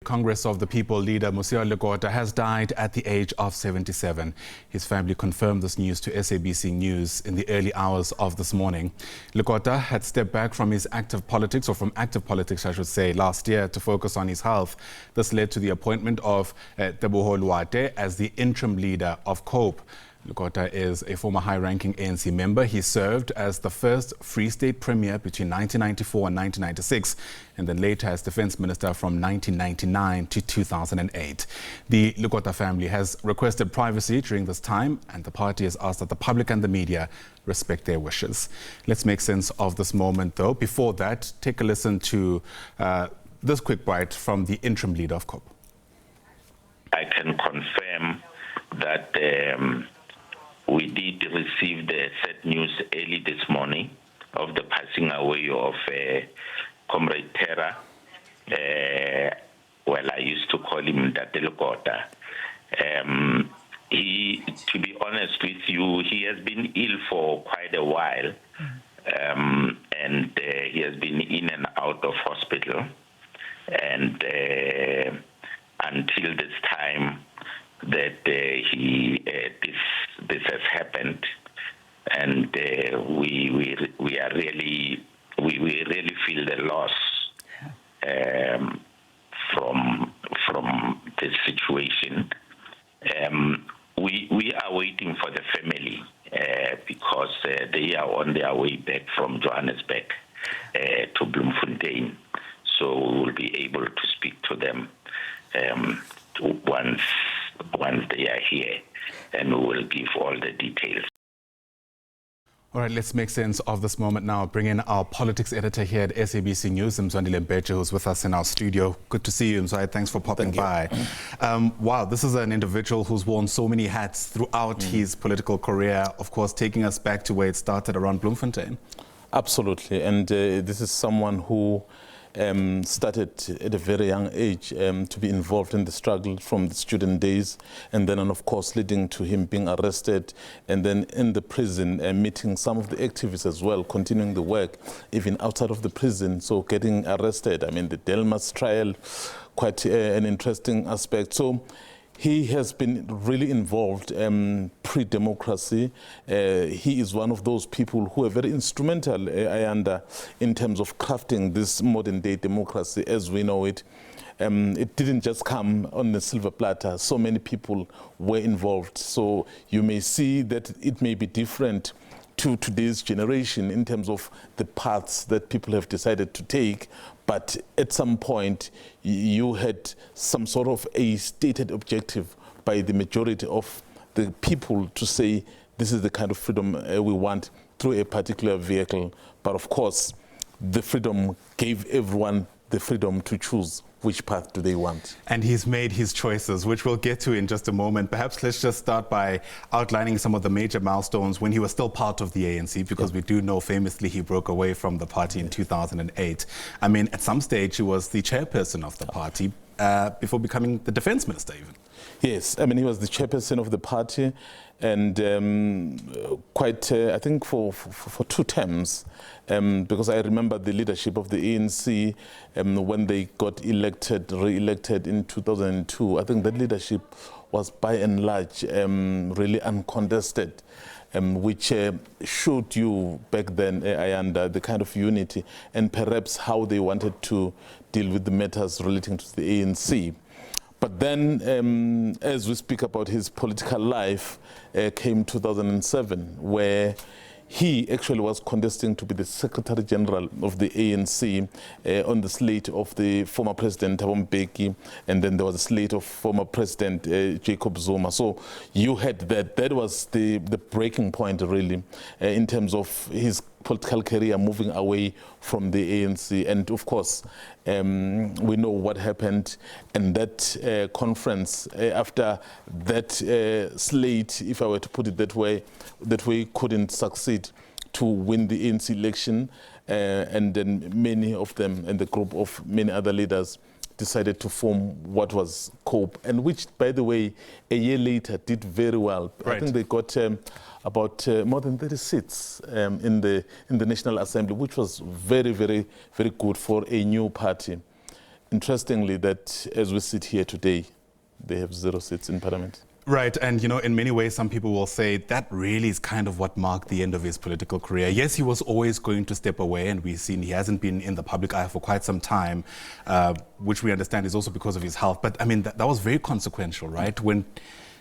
Congress of the People leader Mosiuoa Lekota has died at the age of 77. His family confirmed this news to SABC News in the early hours of this morning. Lekota had stepped back from active politics, I should say, last year to focus on his health. This led to the appointment of Mzwandile as the interim leader of COPE. Lekota is a former high-ranking ANC member. He served as the first Free State Premier between 1994 and 1996, and then later as Defence Minister from 1999 to 2008. The Lekota family has requested privacy during this time, and the party has asked that the public and the media respect their wishes. Let's make sense of this moment, though. Before that, take a listen to this quick bite from the interim leader of COPE. I can confirm that we did receive the sad news early this morning of the passing away of Comrade Terra. Well, I used to call him Mzwandile Lekota. To be honest with you, he has been ill for quite a while, and he has been in and out of hospital. And until this time that this has happened, and we really feel the loss from this situation. We are waiting for the family because they are on their way back from Johannesburg to Bloemfontein, so we will be able to speak to them once they are here, and we will give all the details. All right, let's make sense of this moment now. Bring in our politics editor here at SABC News, Mzwandile Mbeje, who's with us in our studio. Good to see you, Mzwandile. Thanks for popping by. Wow, this is an individual who's worn so many hats throughout his political career, of course, taking us back to where it started around Bloemfontein. Absolutely, and this is someone who started at a very young age to be involved in the struggle from the student days, and then of course leading to him being arrested, and then in the prison meeting some of the activists as well, continuing the work even outside of the prison, so getting arrested. I mean, the Delmas trial, quite an interesting aspect. So he has been really involved pre-democracy. He is one of those people who are very instrumental, in terms of crafting this modern-day democracy as we know it. It didn't just come on the silver platter. So many people were involved. So you may see that it may be different to today's generation in terms of the paths that people have decided to take, but at some point you had some sort of a stated objective by the majority of the people to say this is the kind of freedom we want through a particular vehicle. But of course, the freedom gave everyone the freedom to choose which path do they want. And he's made his choices, which we'll get to in just a moment. Perhaps let's just start by outlining some of the major milestones when he was still part of the ANC, because we do know famously he broke away from the party in 2008. I mean, at some stage he was the chairperson of the party before becoming the defense minister even. Yes, I mean, he was the chairperson of the party, and I think for 2 terms, because I remember the leadership of the ANC when they got re-elected in 2002. I think that leadership was by and large really uncontested, which showed you back then the kind of unity and perhaps how they wanted to deal with the matters relating to the ANC. But then, as we speak about his political life, came 2007, where he actually was contesting to be the Secretary General of the ANC on the slate of the former President Mbeje, and then there was a slate of former President Jacob Zuma. So you had that was the breaking point really in terms of his political career moving away from the ANC. And of course, we know what happened, and that conference after that slate, if I were to put it that way couldn't succeed to win the ANC election, and then many of them and the group of many other leaders decided to form what was COPE, and which, by the way, a year later did very well. Right. I think they got about more than 30 seats in the National Assembly, which was very, very, very good for a new party. interestingly, that as we sit here today, they have 0 seats in Parliament. Right, and you know, in many ways, some people will say that really is kind of what marked the end of his political career. Yes, he was always going to step away, and we've seen he hasn't been in the public eye for quite some time, which we understand is also because of his health. But I mean, that was very consequential, right? When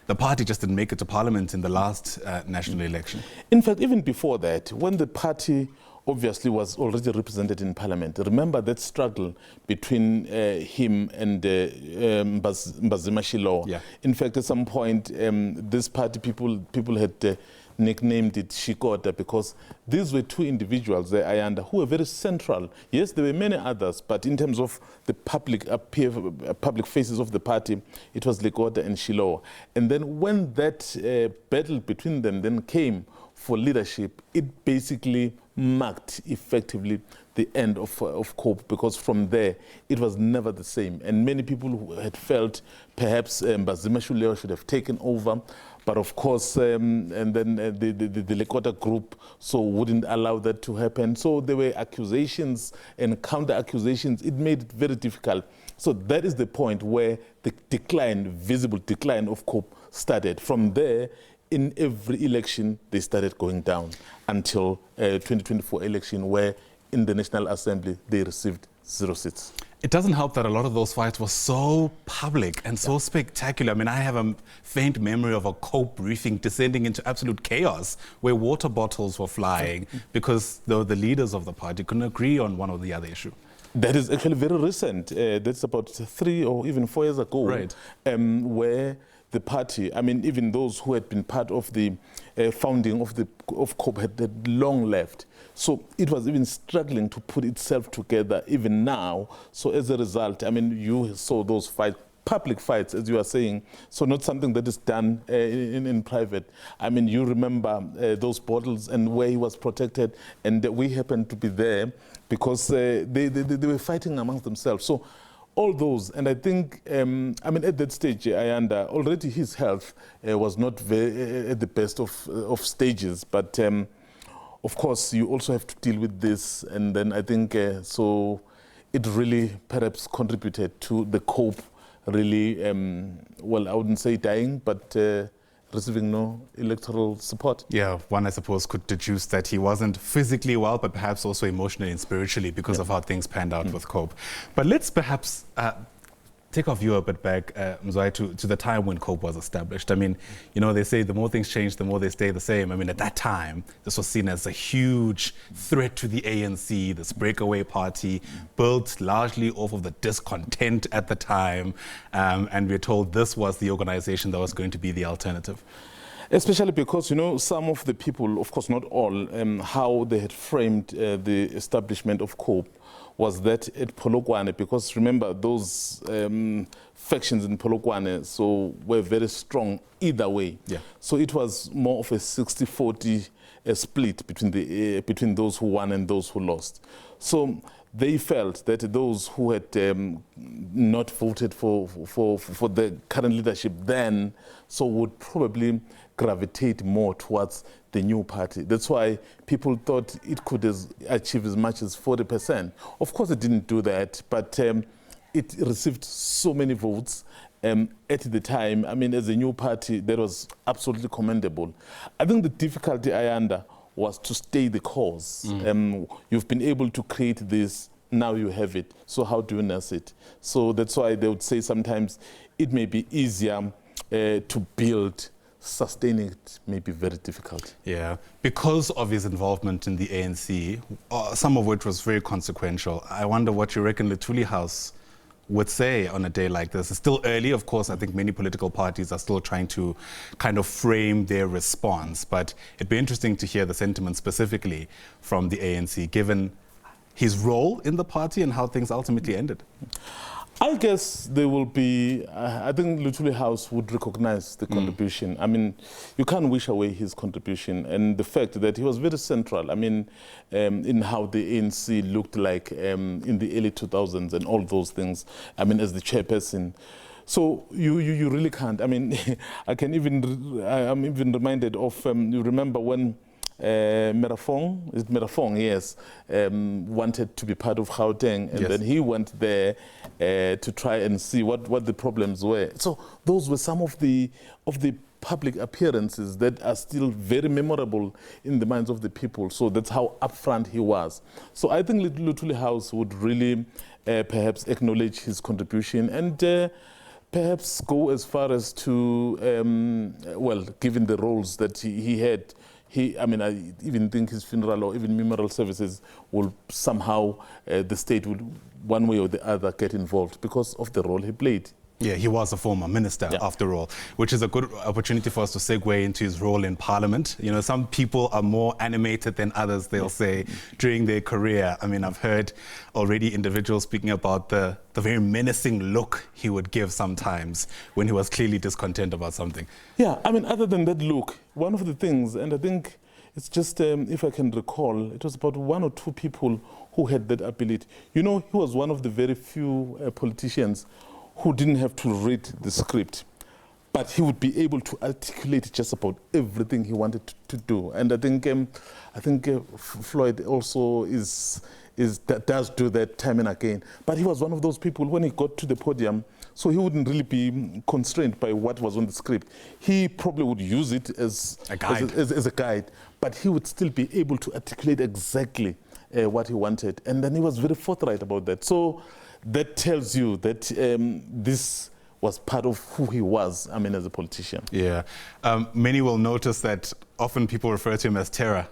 the party just didn't make it to Parliament in the last national election. In fact, even before that, when the party obviously was already represented in Parliament, remember that struggle between him and Mzwandile. Yeah. In fact, at some point, this party people had nicknamed it Shikota, because these were 2 individuals, Ayanda, who were very central. Yes, there were many others, but in terms of the public faces of the party, it was Lekota and Shiloh. And then when that battle between them then came for leadership, it basically marked effectively the end of COPE, because from there it was never the same. And many people who had felt perhaps Mosioua should have taken over, but of course, and then the Lekota group wouldn't allow that to happen. So there were accusations and counter accusations. It made it very difficult. So that is the point where the visible decline of COPE started. From there, in every election, they started going down until 2024 election, where in the National Assembly, they received 0 seats. It doesn't help that a lot of those fights were so public and so spectacular. I mean, I have a faint memory of a COPE briefing descending into absolute chaos, where water bottles were flying because the leaders of the party couldn't agree on one or the other issue. That is actually very recent. That's about 3 or even 4 years ago, right. Where the party, I mean, even those who had been part of the founding of COPE had long left. So it was even struggling to put itself together even now. So as a result, I mean, you saw those fights, public fights, as you are saying, so not something that is done in private. I mean, you remember those bottles and where he was protected, and we happened to be there because they were fighting amongst themselves. So all those, and I think, I mean, at that stage, Ayanda, already his health was not very, at the best of stages, but of course, you also have to deal with this, and then I think, so it really perhaps contributed to the COPE really, well, I wouldn't say dying, but receiving no electoral support. Yeah, one, I suppose, could deduce that he wasn't physically well, but perhaps also emotionally and spiritually because of how things panned out with COPE. But let's perhaps take our view a bit back, Mzwandile, to the time when COPE was established. I mean, you know, they say the more things change, the more they stay the same. I mean, at that time, this was seen as a huge threat to the ANC, this breakaway party, built largely off of the discontent at the time. And we're told this was the organization that was going to be the alternative. Especially because, you know, some of the people, of course not all, how they had framed the establishment of COPE was that at Polokwane, because remember those factions in Polokwane were very strong either way. Yeah. So it was more of a 60-40 split between those who won and those who lost. So they felt that those who had not voted for the current leadership then would probably gravitate more towards the new party. That's why people thought it could achieve as much as 40%. Of course, it didn't do that, but it received so many votes at the time. I mean, as a new party, that was absolutely commendable. I think the difficulty, Ayanda, was to stay the course. You've been able to create this, now you have it. So how do you nurse it? So that's why they would say sometimes it may be easier to build. Sustaining it may be very difficult. Yeah, because of his involvement in the ANC, some of which was very consequential. I wonder what you reckon the Thuli House would say on a day like this. It's still early, of course. I think many political parties are still trying to kind of frame their response, but it'd be interesting to hear the sentiment specifically from the ANC, given his role in the party and how things ultimately ended. I guess there will be, I think Thuli House would recognize the contribution. I mean, you can't wish away his contribution and the fact that he was very central, I mean, in how the ANC looked like in the early 2000s and all those things, I mean, as the chairperson. So you really can't, I mean, I'm even reminded of, you remember when Merafong, is it Merafong? Yes, wanted to be part of Gauteng, and then he went there to try and see what the problems were. So those were some of the public appearances that are still very memorable in the minds of the people. So that's how upfront he was. So I think Luthuli House would really perhaps acknowledge his contribution and perhaps go as far as to, well, given the roles that he had, I mean, I even think his funeral or even memorial services will somehow, the state will, one way or the other, get involved because of the role he played. Yeah, he was a former minister, after all, which is a good opportunity for us to segue into his role in Parliament. You know, some people are more animated than others, they'll say, during their career. I mean, I've heard already individuals speaking about the very menacing look he would give sometimes when he was clearly discontent about something. Yeah, I mean, other than that look, one of the things, and I think it's just, if I can recall, it was about one or two people who had that ability. You know, he was one of the very few politicians who didn't have to read the script, but he would be able to articulate just about everything he wanted to do. And I think Floyd also does do that time and again. But he was one of those people, when he got to the podium, so he wouldn't really be constrained by what was on the script. He probably would use it as a guide, but he would still be able to articulate exactly what he wanted. And then he was very forthright about that. So that tells you that this was part of who he was, I mean, as a politician. Yeah. Many will notice that often people refer to him as terror,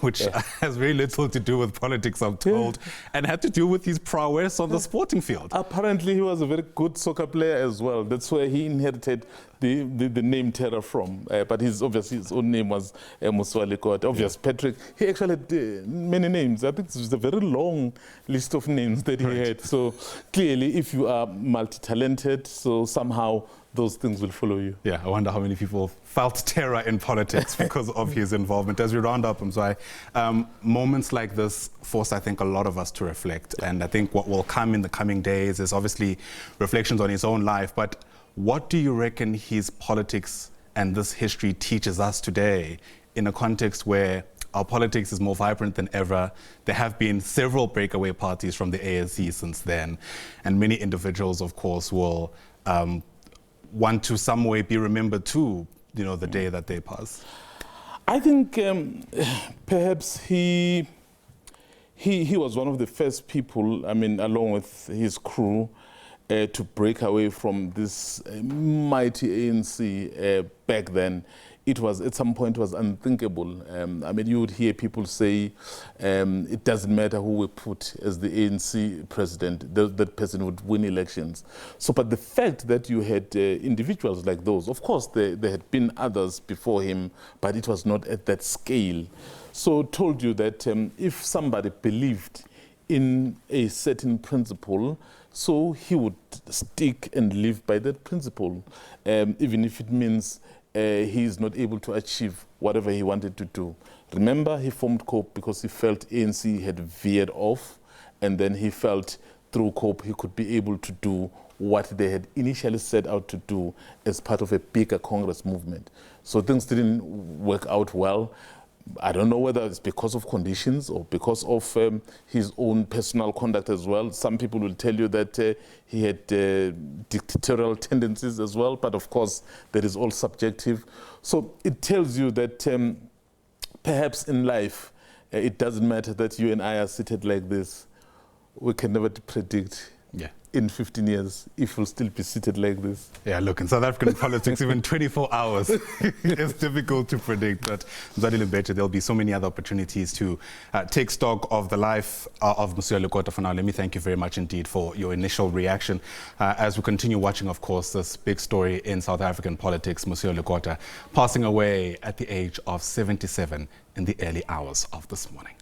which has very little to do with politics, I'm told, and had to do with his prowess on the sporting field. Apparently, he was a very good soccer player as well. That's where he inherited the name Terror from. But obviously his own name was Mosiuoa Lekota. Obviously, Patrick, he actually had many names. I think it's a very long list of names that he had. So clearly, if you are multi-talented, so somehow those things will follow you. Yeah, I wonder how many people felt terror in politics because of his involvement. As we round up, Mzwai, moments like this force, I think, a lot of us to reflect. And I think what will come in the coming days is obviously reflections on his own life. But what do you reckon his politics and this history teaches us today in a context where our politics is more vibrant than ever? There have been several breakaway parties from the ANC since then. And many individuals, of course, will want to some way be remembered too, you know, the day that they pass. I think perhaps he was one of the first people, I mean, along with his crew, to break away from this mighty ANC back then. It was, at some point, was unthinkable. I mean, you would hear people say, it doesn't matter who we put as the ANC president, that person would win elections. So, but the fact that you had individuals like those, of course, there had been others before him, but it was not at that scale. So told you that if somebody believed in a certain principle, so he would stick and live by that principle, even if it means he is not able to achieve whatever he wanted to do. Remember, he formed COPE because he felt ANC had veered off, and then he felt through COPE he could be able to do what they had initially set out to do as part of a bigger Congress movement. So things didn't work out well. I don't know whether it's because of conditions or because of his own personal conduct as well. Some people will tell you that he had dictatorial tendencies as well, but of course that is all subjective. So it tells you that perhaps in life it doesn't matter that you and I are seated like this. We can never predict in 15 years if we'll still be seated like this. Yeah, look, in South African politics, even 24 hours is difficult to predict. But Mzwandile Mbeje, there'll be so many other opportunities to take stock of the life of Mosiuoa Lekota. For now, let me thank you very much indeed for your initial reaction. As we continue watching, of course, this big story in South African politics, Mosiuoa Lekota passing away at the age of 77 in the early hours of this morning.